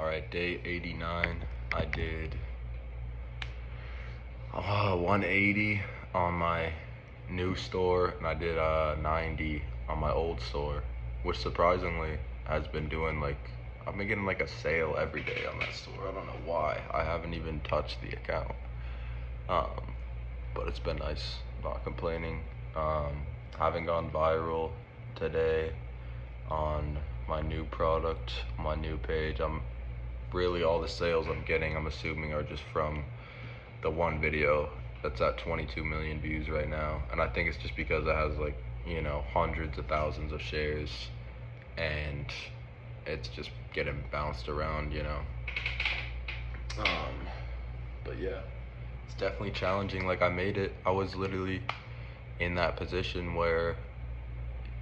Alright, day 89. I did 180 on my new store, and I did 90 on my old store, which surprisingly has been doing I've been getting like a sale every day on that store. I don't know why. I haven't even touched the account. Um, but it's been nice. Not complaining. Having gone viral today on my new product, my new page. I'm really, all the sales I'm getting, I'm assuming, are just from the one video that's at 22 million views right now. And I think it's just because it has hundreds of thousands of shares, and it's just getting bounced around. But yeah, it's definitely challenging. Like, I made it. I was literally in that position where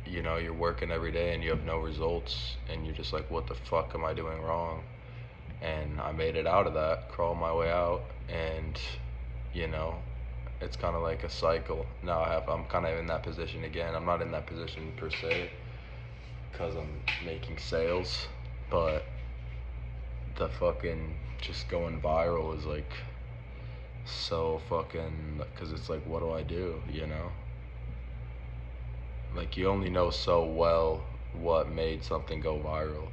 you're working every day and you have no results, and you're just like, what the fuck am I doing wrong? And I made it out of that, crawled my way out, and it's kind of like a cycle. Now I'm kind of in that position again. I'm not in that position per se because I'm making sales, but the fucking just going viral is like so fucking, because it's like, what do I do? Like, you only know so well what made something go viral.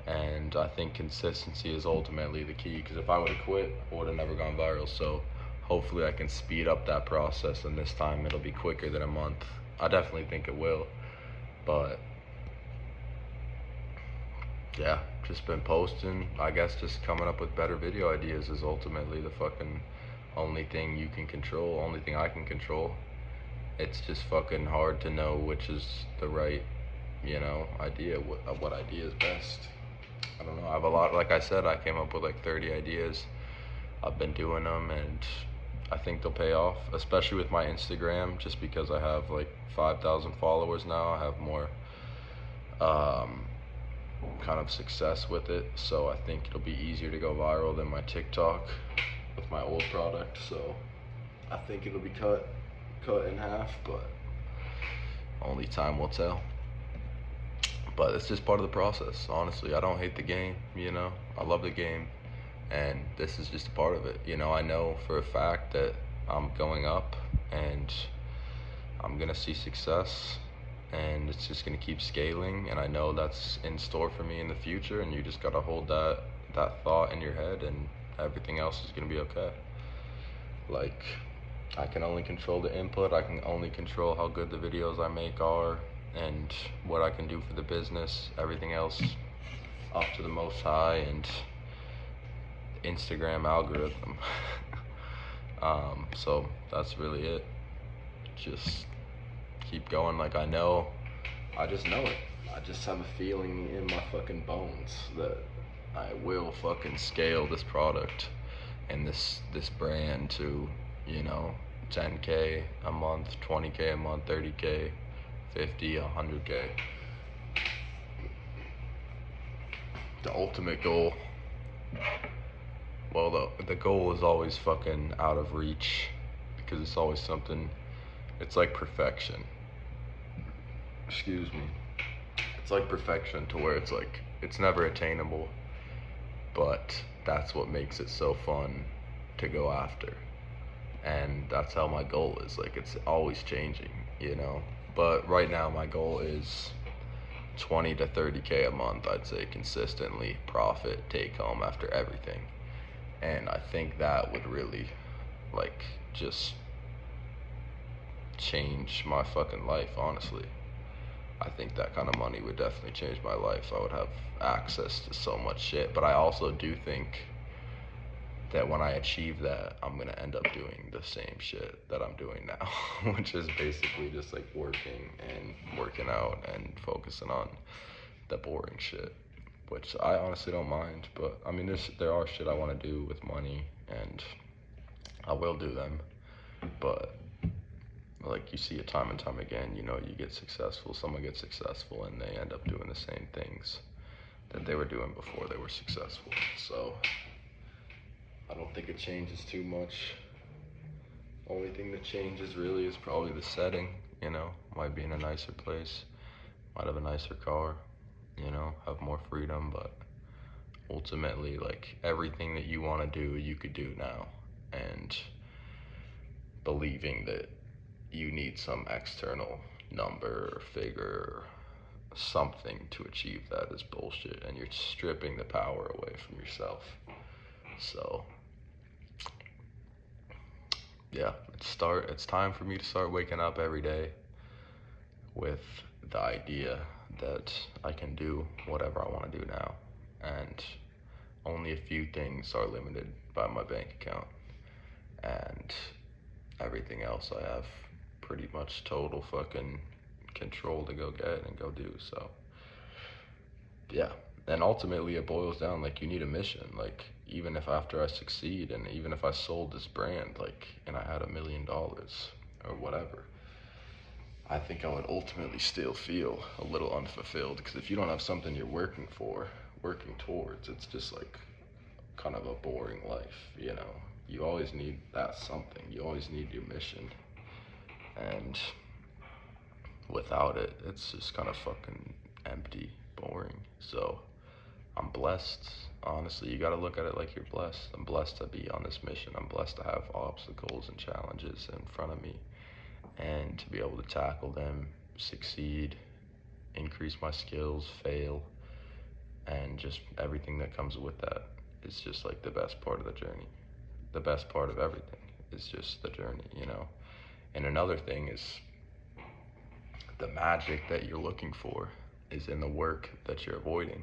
And I think consistency is ultimately the key, because if I would have quit, I would have never gone viral. So hopefully I can speed up that process, and this time it'll be quicker than a month. I definitely think it will. But yeah, just been posting. I guess just coming up with better video ideas is ultimately the fucking only thing you can control, only thing I can control. It's just fucking hard to know which is the right, idea, what idea is best. I don't know. I have a lot. Like I said, I came up with like 30 ideas. I've been doing them, and I think they'll pay off, especially with my Instagram, just because I have like 5,000 followers now. I have more kind of success with it, so I think it'll be easier to go viral than my TikTok with my old product. So I think it'll be cut in half, but only time will tell. But it's just part of the process. Honestly, I don't hate the game. I love the game, and this is just a part of it. I know for a fact that I'm going up, and I'm gonna see success, and it's just gonna keep scaling, and I know that's in store for me in the future. And you just gotta hold that thought in your head, and everything else is gonna be okay. Like, I can only control the input. I can only control how good the videos I make are, and what I can do for the business. Everything else up to the Most High and Instagram algorithm. So that's really it. Just keep going. Like, I just know it. I just have a feeling in my fucking bones that I will fucking scale this product and this brand to 10K a month, 20K a month, 30K, 50, 100K. The ultimate goal. Well, the goal is always fucking out of reach, because it's always something. It's like perfection. Excuse me. It's like perfection, to where it's like it's never attainable, but that's what makes it so fun to go after. And that's how my goal is. Like, it's always changing. But right now my goal is 20 to 30K a month, I'd say, consistently profit take home after everything. And I think that would really just change my fucking life, honestly. I think that kind of money would definitely change my life. I would have access to so much shit. But I also do think that when I achieve that, I'm gonna end up doing the same shit that I'm doing now, which is basically just like working and working out and focusing on the boring shit, which I honestly don't mind. But I mean, there are shit I want to do with money, and I will do them. But like, you see it time and time again. You get successful, someone gets successful, and they end up doing the same things that they were doing before they were successful. So I don't think it changes too much. Only thing that changes really is probably the setting. Might be in a nicer place, might have a nicer car, have more freedom, but ultimately, like, everything that you want to do, you could do now. And believing that you need some external number or figure or something to achieve that is bullshit, and you're stripping the power away from yourself. So yeah, it's time for me to start waking up every day with the idea that I can do whatever I want to do now, and only a few things are limited by my bank account, and everything else I have pretty much total fucking control to go get and go do. So yeah, and ultimately it boils down, like, you need a mission. Like, even if after I succeed, and even if I sold this brand, like, and I had $1 million or whatever, I think I would ultimately still feel a little unfulfilled, because if you don't have something you're working towards, it's just like kind of a boring life, you know. You always need that something. You always need your mission, and without it, it's just kind of fucking empty, boring. So I'm blessed. Honestly, you gotta look at it like you're blessed. I'm blessed to be on this mission. I'm blessed to have obstacles and challenges in front of me, and to be able to tackle them, succeed, increase my skills, fail, and just everything that comes with that is just like the best part of the journey. The best part of everything is just the journey, you know. And another thing is, the magic that you're looking for is in the work that you're avoiding.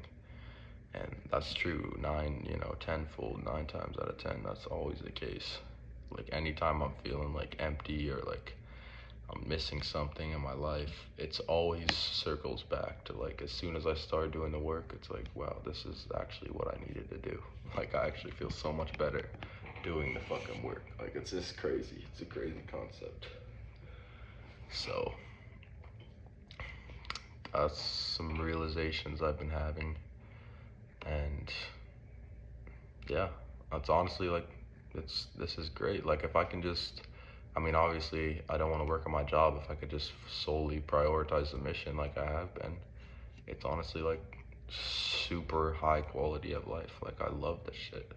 And that's true 10-fold, 9 times out of 10, that's always the case. Like, anytime I'm feeling like empty or like I'm missing something in my life, it's always circles back to, like, as soon as I start doing the work, it's like, wow, this is actually what I needed to do. Like, I actually feel so much better doing the fucking work. Like, it's just crazy. It's a crazy concept. So that's some realizations I've been having, and yeah, that's honestly, like, this is great. Like, if I can just, I mean, obviously I don't want to work on my job. If I could just solely prioritize the mission like I have been, it's honestly like super high quality of life. Like, I love this shit.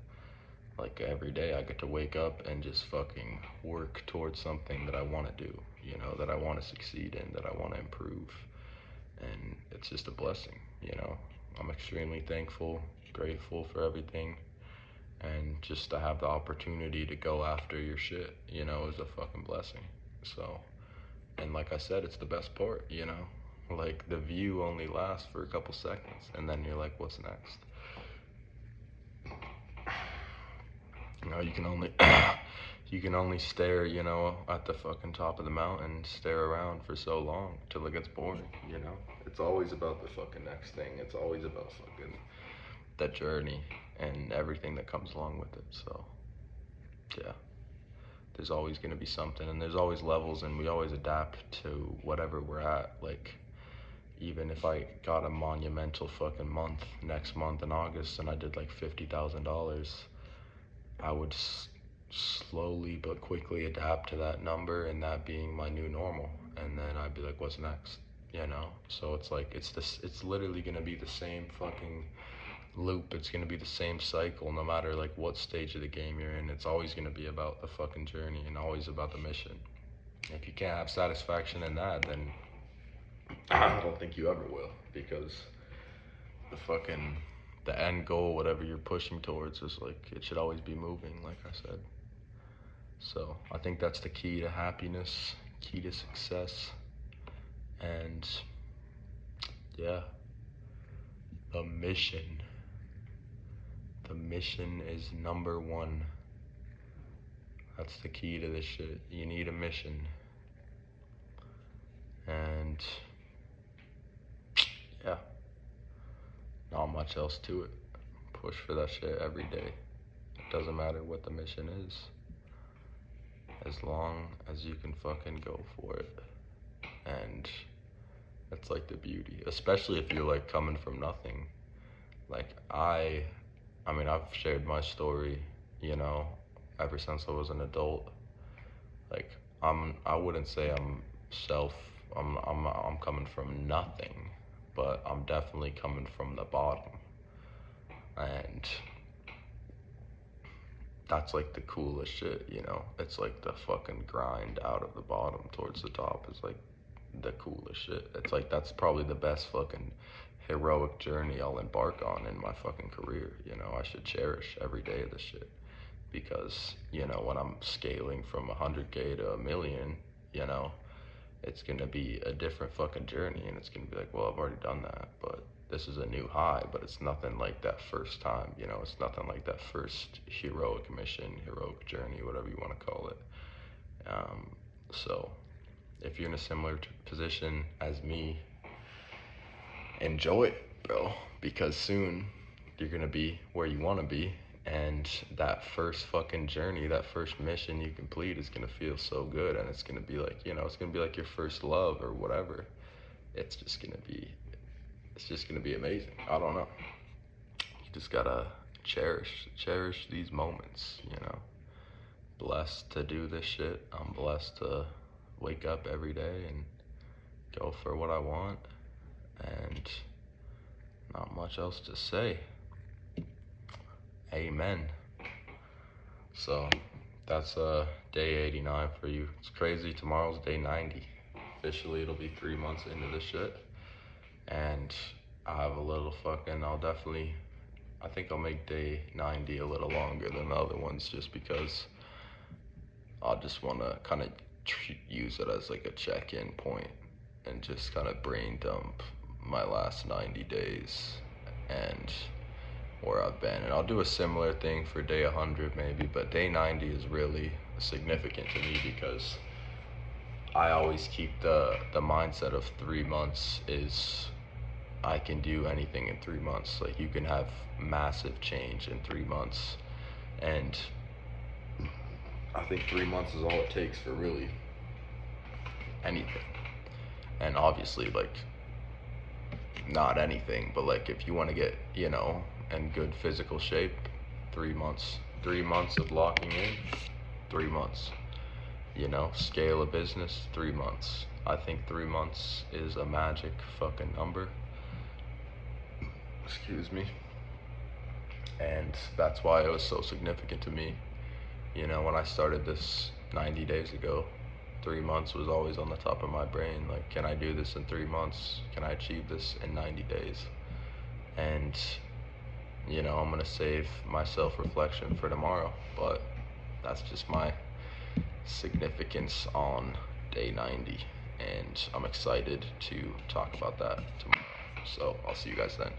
Like, every day I get to wake up and just fucking work towards something that I want to do, you know, that I want to succeed in, that I want to improve. And it's just a blessing, you know. I'm extremely thankful, grateful for everything. And just to have the opportunity to go after your shit, you know, is a fucking blessing. So, and like I said, it's the best part, you know. Like, the view only lasts for a couple seconds, and then you're like, what's next? You know, you can only stare, you know, at the fucking top of the mountain, stare around for so long till it gets boring, you know. It's always about the fucking next thing. It's always about fucking that journey and everything that comes along with it. So yeah, there's always going to be something, and there's always levels, and we always adapt to whatever we're at. Like, even if I got a monumental fucking month next month in August and I did like $50,000, I would slowly but quickly adapt to that number, and that being my new normal. And then I'd be like, what's next, you know? So it's like, it's literally going to be the same fucking loop. It's going to be the same cycle, no matter like what stage of the game you're in. It's always going to be about the fucking journey, and always about the mission. If you can't have satisfaction in that, then I don't think you ever will, because the end goal, whatever you're pushing towards, is like, it should always be moving, like I said. So I think that's the key to happiness, key to success. And yeah, the mission is number one. That's the key to this shit. You need a mission. And yeah, not much else to it. Push for that shit every day. It doesn't matter what the mission is, as long as you can fucking go for it. And that's like the beauty, especially if you're like coming from nothing. Like, I mean, I've shared my story, you know, ever since I was an adult. Like, I wouldn't say I'm coming from nothing, but I'm definitely coming from the bottom. And that's like the coolest shit, you know? It's like the fucking grind out of the bottom towards the top is like the coolest shit. It's like that's probably the best fucking heroic journey I'll embark on in my fucking career, you know? I should cherish every day of this shit. Because, you know, when I'm scaling from 100K to 1 million, you know, it's gonna be a different fucking journey, and it's gonna be like, well, I've already done that, but this is a new high. But it's nothing like that first time, you know. It's nothing like that first heroic mission, heroic journey, whatever you want to call it. So if you're in a similar position as me, enjoy it, bro, because soon you're gonna be where you want to be, and that first fucking journey, that first mission you complete is gonna feel so good, and it's gonna be like, you know, it's gonna be like your first love or whatever. It's just gonna be, it's just gonna be amazing. I don't know. You just gotta cherish these moments, you know. Blessed to do this shit. I'm blessed to wake up every day and go for what I want, and not much else to say. Amen. So that's day 89 for you. It's crazy. Tomorrow's day 90. Officially, it'll be 3 months into this shit, and I have a little fucking. I think I'll make day 90 a little longer than the other ones, just because I just want to kind of use it as like a check-in point and just kind of brain dump my last 90 days and where I've been. And I'll do a similar thing for day 100 maybe, but day 90 is really significant to me because I always keep the mindset of 3 months is I can do anything in 3 months. Like, you can have massive change in 3 months, and I think 3 months is all it takes for really anything. And obviously, like, not anything, but like if you want to get, you know, in good physical shape, 3 months. 3 months of locking in, 3 months. You know, scale a business, 3 months. I think 3 months is a magic fucking number. Excuse me. And that's why it was so significant to me. You know, when I started this 90 days ago, 3 months was always on the top of my brain. Like, can I do this in 3 months? Can I achieve this in 90 days? And, you know, I'm gonna save my self-reflection for tomorrow, but that's just my significance on day 90, and I'm excited to talk about that tomorrow. So I'll see you guys then.